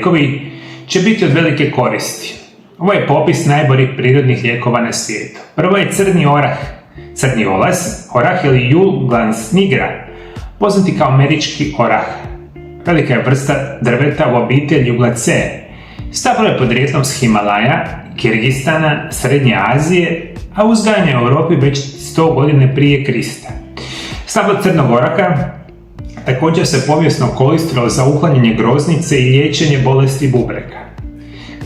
lijekovi će biti od velike koristi. Ovo je popis najboljih prirodnih lijekova na svijetu. Prvo je crni orah, crni olas, orah ili Julgans nigra, poznati kao američki orah. Velika je vrsta drveta u obitelji Juglaceae. Stablo je podrijetlom s Himalaja, Kirgistana, Srednje Azije, a uzgajan je u Europi već 100 godine prije Krista. Stablo crnog oraha također se povijesno koristilo za uklanjanje groznice i liječenje bolesti bubrega,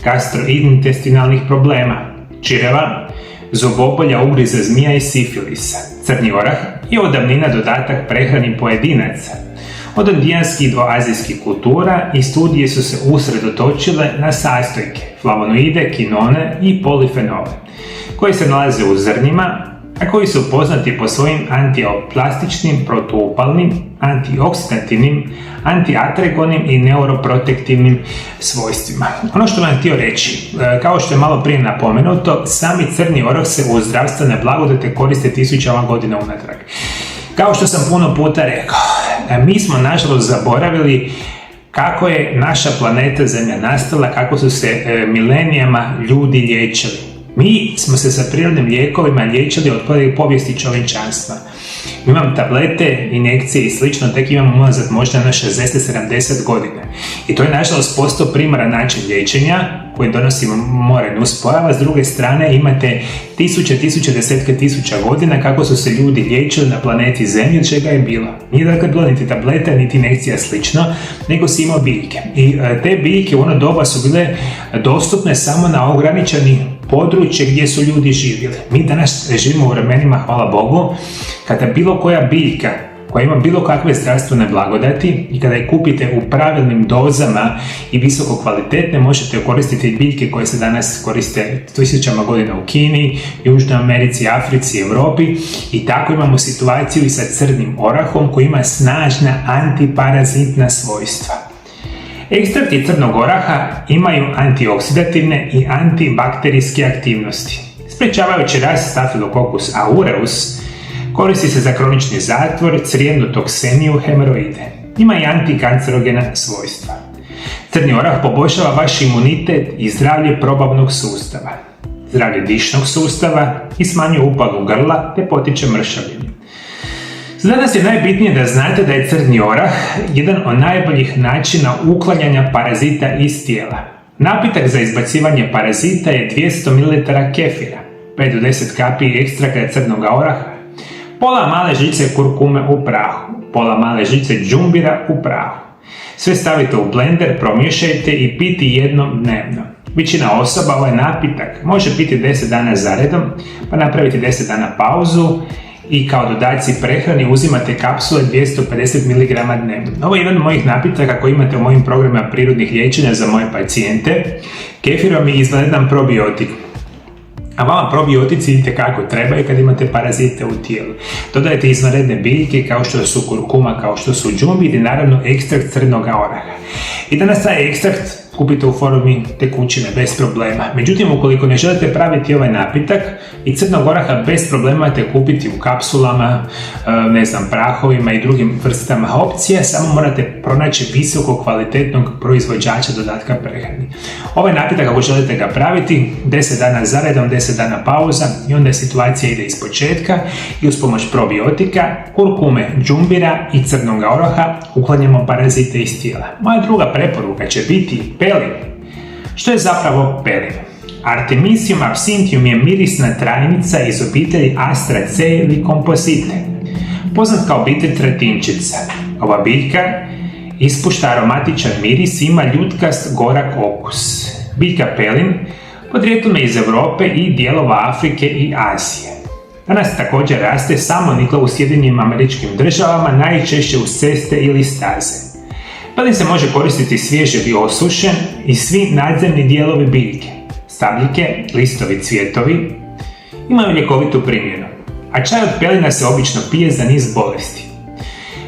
gastrointestinalnih problema, čireva, zubobolja, ugriza zmija i sifilisa. Crni orah je od davnina dodatak prehrani pojedinaca. Od indijanskih do azijskih kultura i studije su se usredotočile na sastojke, flavonoide, kinone i polifenole, koji se nalaze u zrnjima, a koji su poznati po svojim antioplastičnim, protuupalnim, antioksidativnim, antiatregonim i neuroprotektivnim svojstvima. Ono što vam htio reći, kao što je malo prije napomenuto, sami crni orah se u zdravstvene blagodate koriste tisućama godina unatrag. Kao što sam puno puta rekao, mi smo nažalost zaboravili kako je naša planeta Zemlja nastala, kako su se milenijama ljudi liječili. Mi smo se sa prirodnim lijekovima liječili od povijesti čovječanstva. Mi imamo tablete, injekcije i slično, tek imamo unazad možda na 60-70 godina. I to je nažalost postao primaran način liječenja koji donosi more nuspojava. S druge strane imate tisuće, desetke tisuća godina kako su se ljudi liječili na planeti Zemlji, od čega je bilo. Nije dakle bilo niti tableta, niti injekcija slično, nego si imao biljke. I te biljke u ono doba su bile dostupne samo na ograničeni područje gdje su ljudi živjeli. Mi danas živimo u vremenima, hvala Bogu, kada bilo koja biljka koja ima bilo kakve zdravstvene blagodati i kada je kupite u pravilnim dozama i visoko kvalitetne, možete koristiti biljke koje se danas koriste tisućama godina u Kini, Južnoj Americi, Africi, Europi, i tako imamo situaciju i sa crnim orahom koji ima snažna antiparazitna svojstva. Ekstrakti crnog oraha imaju antioksidativne i antibakterijske aktivnosti. Sprečavajući rast Staphylococcus aureus, koristi se za kronični zatvor, crijevnu toksemiju, hemoroide. Ima i antikancerogena svojstva. Crni orah poboljšava vaš imunitet i zdravlje probavnog sustava, zdravlje dišnog sustava i smanjuje upalu grla te potiče mršavljenje. Za danas je najbitnije da znate da je crni orah jedan od najboljih načina uklanjanja parazita iz tijela. Napitak za izbacivanje parazita je 200 ml kefira, 5 do 10 kapi ekstrakta crnog oraha, pola male žice kurkume u prahu, pola male žice džumbira u prahu. Sve stavite u blender, promiješajte i piti jednom dnevno. Većina osoba ovaj napitak može piti 10 dana zaredom, pa napraviti 10 dana pauzu i kao dodaci prehrani uzimate kapsule 250 mg dnevno. Ovo je jedan od mojih napitaka koji imate u mojim programima prirodnih liječenja za moje pacijente. Kefirom je izvanredan probiotik. A vama probiotici itekako trebaju kad imate parazite u tijelu. Dodajte izvanredne biljke kao što su kurkuma, kao što su džumbir i naravno ekstrakt crnog oraha. I danas taj ekstrakt kupite u formi tekućine bez problema. Međutim, ukoliko ne želite praviti ovaj napitak, i crnog oraha bez problema te kupiti u kapsulama, prahovima i drugim vrstama opcija, samo morate pronaći visoko kvalitetnog proizvođača dodatka prehrani. Ovaj napitak, ako želite ga praviti, 10 dana zaredom, 10 dana pauza i onda situacija ide iz početka i uz pomoć probiotika, kurkume, džumbira i crnog oraha uklanjamo parazite iz tijela. Moja druga preporuka će biti pelin. Što je zapravo pelin? Artemisium absinthium je mirisna trajnica iz obitelji Astraceae ili Composite, poznat kao obitelj tratinčica. Ova biljka ispušta aromatičan miris i ima ljutkast gorak okus. Biljka pelin podrijetlom je iz Europe i dijelova Afrike i Azije. Danas također raste samoniklo u Sjedinjenim Američkim Državama, najčešće uz ceste ili staze. Pelin se može koristiti svjež ili osušen i svi nadzemni dijelovi biljke, stabljike, listovi, cvjetovi, imaju ljekovitu primjenu, a čaj od pelina se obično pije za niz bolesti.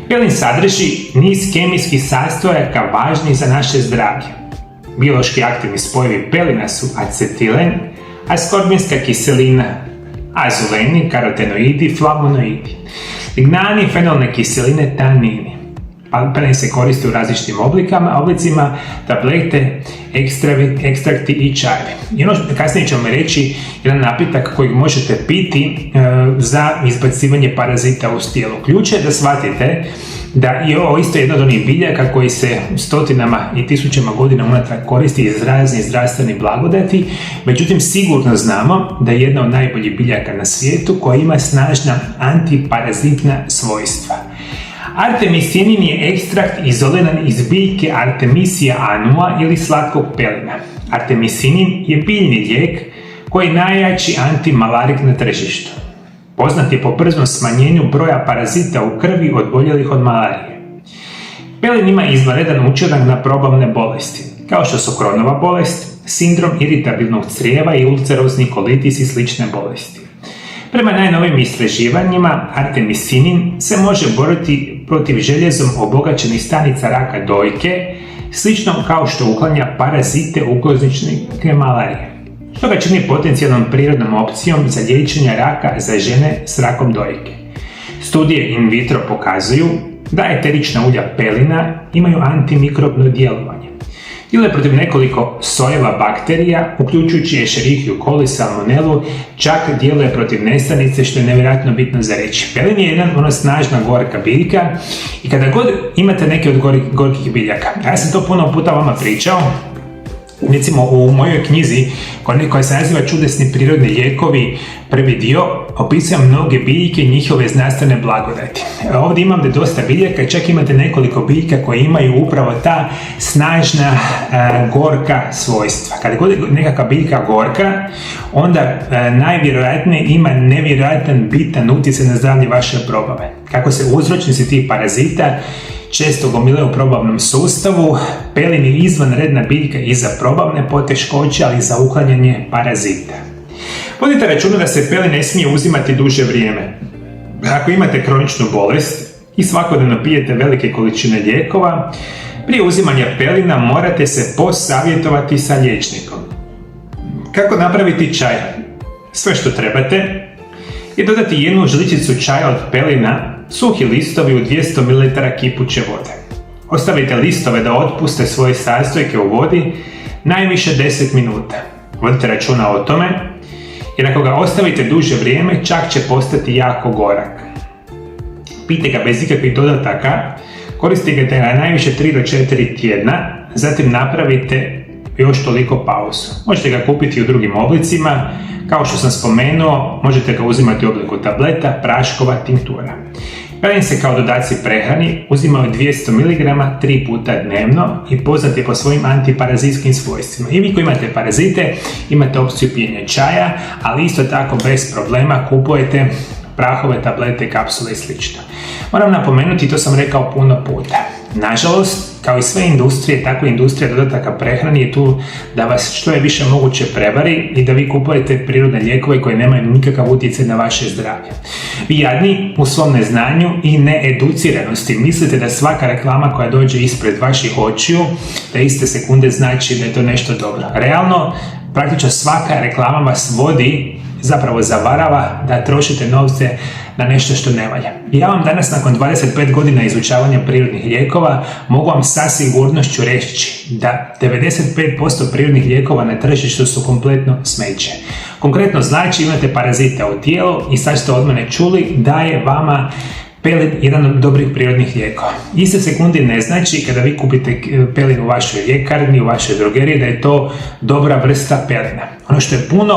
Pelin sadrži niz kemijskih sastojaka važnih za naše zdravlje. Biološki aktivni spojevi pelina su acetilen, askorbinska kiselina, azuleni, karotenoidi, flavonoidi, lignani, fenolne kiseline, tanini. Pelin se koristi u različitim oblicima, tablete, ekstrakti i čajevi. I ono što kasnije ćemo reći, jedan napitak kojeg možete piti za izbacivanje parazita u tijelu. Ključ je da shvatite da je ovo isto jedna od onih biljaka koji se stotinama i tisućama godina unatrag koristi iz raznih zdravstvenih blagodati, međutim sigurno znamo da je jedna od najboljih biljaka na svijetu koja ima snažna antiparazitna svojstva. Artemisinin je ekstrakt izoliran iz biljke Artemisia annua ili slatkog pelina. Artemisinin je biljni lijek koji je najjači antimalarik na tržištu. Poznat je po brzom smanjenju broja parazita u krvi oboljelih od malarije. Pelin ima izvanredan učinak na probavne bolesti, kao što su Crohnova bolest, sindrom iritabilnog crijeva i ulcerozni kolitis i slične bolesti. Prema najnovijim istraživanjima, artemisinin se može boriti protiv željezom obogaćenih stanica raka dojke, slično kao što uklanja parazite ugoznične malarije, što ga čini potencijalnom prirodnom opcijom za liječenje raka za žene s rakom dojke. Studije in vitro pokazuju da eterična ulja pelina imaju antimikrobno djelovanje. Djeluje protiv nekoliko sojeva bakterija, uključujući Escherichia coli, salmonelu, čak djeluje protiv nestanice, što je nevjerojatno bitno za reći. Pelin je jedna snažna gorka biljka i kada god imate neke od gorkih biljaka, ja sam to puno puta vama pričao, recimo u mojoj knjizi koja se naziva Čudesni prirodni lijekovi, prvi dio, opisujem mnoge biljke i njihove znanstvene blagodati. Ovdje imam dosta biljaka, čak imate nekoliko biljka koje imaju upravo ta snažna gorka svojstva. Kada god je nekakva biljka gorka, onda najvjerojatnije ima nevjerojatan bitan utjecaj na zdravlje vaše probave. Kako se uzročnici tih parazita često gomilaju u probavnom sustavu, pelin je izvanredna biljka i za probavne poteškoće, ali i za uklanjanje parazita. Vodite računa da se pelin ne smije uzimati duže vrijeme. Ako imate kroničnu bolest i svakodnevno pijete velike količine lijekova, prije uzimanja pelina morate se posavjetovati sa liječnikom. Kako napraviti čaj? Sve što trebate je dodati jednu žličicu čaja od pelina, suhi listovi u 200 ml kipuće vode. Ostavite listove da otpuste svoje sastojke u vodi najviše 10 minuta. Vodite računa o tome, jer ako ga ostavite duže vrijeme, čak će postati jako gorak. Pijte ga bez ikakvih dodataka, koristite ga najviše 3 do 4 tjedna, zatim napravite još toliko pauzu. Možete ga kupiti u drugim oblicima, kao što sam spomenuo, možete ga uzimati u obliku tableta, praškova, tinktura. Pelin se kao dodaci prehrani uzima od 200 mg 3 puta dnevno i poznat je po svojim antiparazitskim svojstvima. I vi koji imate parazite, imate opciju pijenja čaja, ali isto tako bez problema kupujete prahove, tablete, kapsule i sl. Moram napomenuti, to sam rekao puno puta. Nažalost, kao i sve industrije, tako i industrija dodataka prehrani je tu da vas što je više moguće prevari i da vi kupujete prirodne lijekove koji nemaju nikakav utjecaj na vaše zdravlje. Vi jadni u svom neznanju i needuciranosti mislite da svaka reklama koja dođe ispred vaših očiju, da iste sekunde znači da je to nešto dobro. Realno, praktično svaka reklama vas vodi, zapravo zavarava da trošite novce na nešto što ne valja. Ja vam danas nakon 25 godina izučavanja prirodnih lijekova mogu vam sa sigurnošću reći da 95% prirodnih lijekova na tržištu su kompletno smeće. Konkretno znači imate parazite u tijelu i sad ste od mene čuli da je vama pelin jedan od dobrih prirodnih lijekova. Iste sekunde ne znači kada vi kupite pelin u vašoj ljekarni, u vašoj drogeriji, da je to dobra vrsta pelina. Ono što je puno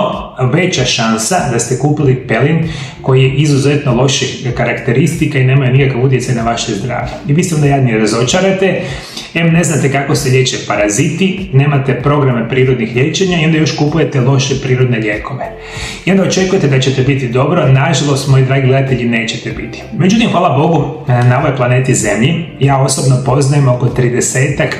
veća šansa da ste kupili pelin koji je izuzetno loših karakteristika i nema nikakav utjecaj na vaše zdravlje. I vi se onda jadni razočarate, ne znate kako se liječe paraziti, nemate programe prirodnih liječenja i onda još kupujete loše prirodne lijekove. I onda očekujete da ćete biti dobro, nažalost, moji dragi gledatelji, nećete biti. Međutim, hvala Bogu, na ovoj planeti Zemlji ja osobno poznajem oko 30-ak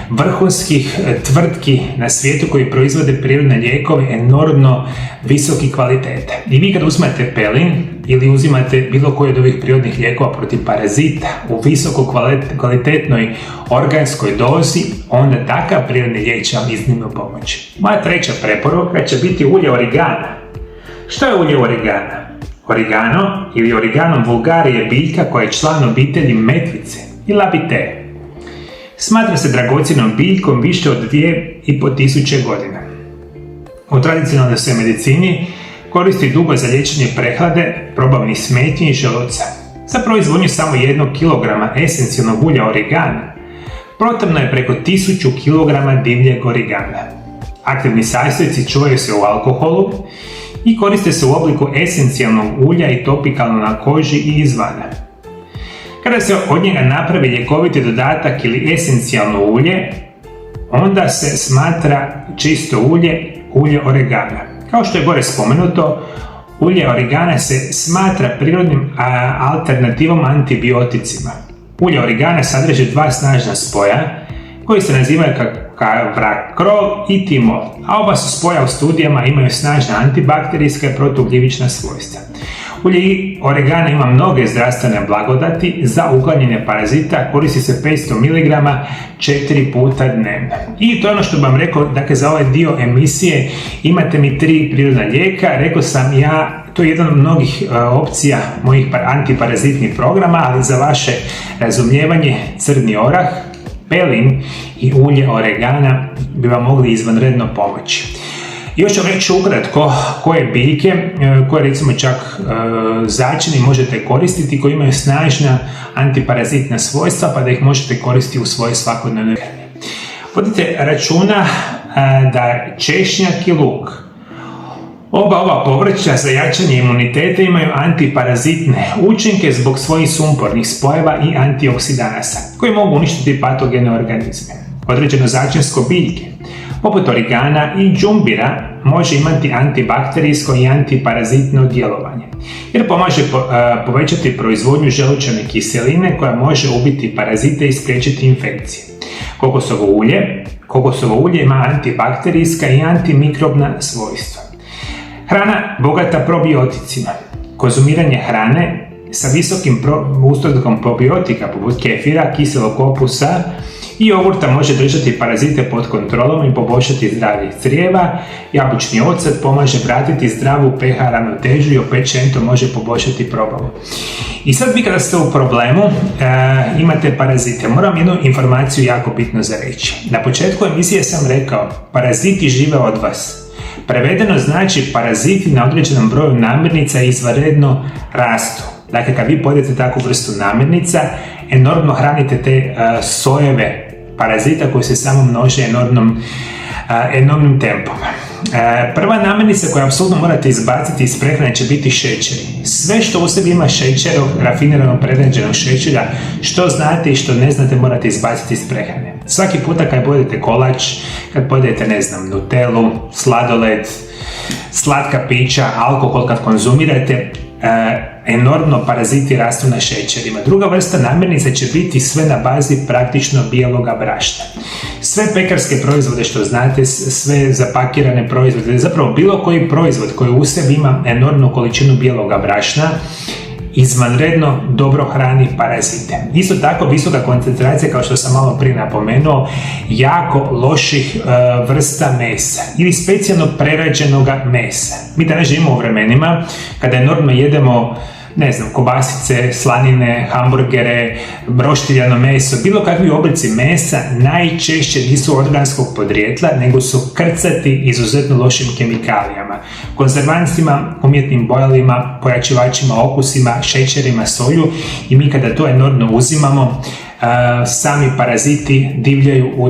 vrhunskih tvrtki na svijetu koji proizvode prirodne lijekove enormno visoki kvalitete. I vi kad uzmete pelin ili uzimate bilo koji od ovih prirodnih lijekova protiv parazita u visoko kvalitetnoj organskoj dozi, onda takav prirodni lijek će vam iznimno pomoći. Moja treća preporuka će biti ulje origana. Što je ulje origana? Origano ili Origanum vulgare je biljka koja je član obitelji metvice i labite. Smatra se dragocjenom biljkom više od 2500 godina. U tradicionalnoj se medicini koristi dugo za liječenje prehlade, probavnih smetnji i želuca. Za proizvodnju samo 1 kg esencijalnog ulja origana potrebno je preko 1000 kg divljeg origana. Aktivni sastojci čuvaju se u alkoholu i koriste se u obliku esencijalnog ulja i topikalno na koži i izvana. Kada se od njega napravi ljekoviti dodatak ili esencijalno ulje, onda se smatra čisto ulje oregana. Kao što je gore spomenuto, ulje origana se smatra prirodnim alternativom antibioticima. Ulje origana sadrži 2 snažna spoja koji se nazivaju kavrakrol i timol, a oba su spoja u studijama imaju snažna antibakterijska i protugljivična svojstva. Ulje oregana ima mnoge zdravstvene blagodati, za uklanjanje parazita koristi se 500 mg 4 puta dnevno. I to je ono što bih vam rekao, dakle za ovaj dio emisije imate mi 3 prirodna lijeka, rekao sam ja, to je jedan od mnogih opcija mojih antiparazitnih programa, ali za vaše razumijevanje crni orah, pelin i ulje oregana bi vam mogli izvanredno pomoći. Još ću reći ukratko koje biljke, koje recimo čak začini možete koristiti, koji imaju snažna antiparazitna svojstva, pa da ih možete koristiti u svojoj svakodnevnoj hrani. Vodite računa da češnjak i luk, oba ova povrća za jačanje imuniteta imaju antiparazitne učinke zbog svojih sumpornih spojeva i antioksidanasa, koji mogu uništiti patogene organizme. Određeno začinsko biljke, poput origana i džumbira, može imati antibakterijsko i antiparazitno djelovanje, jer pomaže povećati proizvodnju želučane kiseline koja može ubiti parazite i spriječiti infekcije. Kokosovo ulje ima antibakterijska i antimikrobna svojstva. Hrana bogata probioticima. Konzumiranje hrane sa visokim ustotkom probiotika poput kefira, kiselog okusa i jogurta može držati parazite pod kontrolom i poboljšati zdravlje crijeva. Jabučni ocet pomaže vratiti zdravu pH ravnotežu i općenito može poboljšati probavu. I sad vi kada ste u problemu, imate parazite, moram jednu informaciju jako bitno za reći. Na početku emisije sam rekao, paraziti žive od vas. Prevedeno znači paraziti na određenom broju namirnica izvanredno rastu. Dakle, kad vi pojedete takvu vrstu namirnica, enormno hranite te sojeve parazita koji se samo množe enormnim tempom. Prva namirnica koju apsolutno morate izbaciti iz prehrane će biti šećeri. Sve što u sebi ima šećera, rafiniranog prednađenog šećera, što znate i što ne znate morate izbaciti iz prehrane. Svaki puta kad pojedete kolač, kad pojedete, nutelu, sladoled, slatka pića, alkohol kad konzumirate, enormno paraziti rastu na šećerima. Druga vrsta namirnica će biti sve na bazi praktično bijeloga brašna. Sve pekarske proizvode što znate, sve zapakirane proizvode, zapravo bilo koji proizvod koji u sebi ima enormnu količinu bijeloga brašna, izvanredno dobro hrani parazite. Isto tako visoka koncentracija, kao što sam malo prije napomenuo, jako loših vrsta mesa ili specijalno prerađenog mesa. Mi danas živimo u vremenima kada enormno jedemo kobasice, slanine, hamburgere, broštiljano meso, bilo kakvi oblici mesa najčešće nisu organskog podrijetla, nego su krcati izuzetno lošim kemikalijama, konzervansima, umjetnim bojalima, pojačivačima okusima, šećerima, solju i mi kada to enormno uzimamo, sami paraziti divljaju u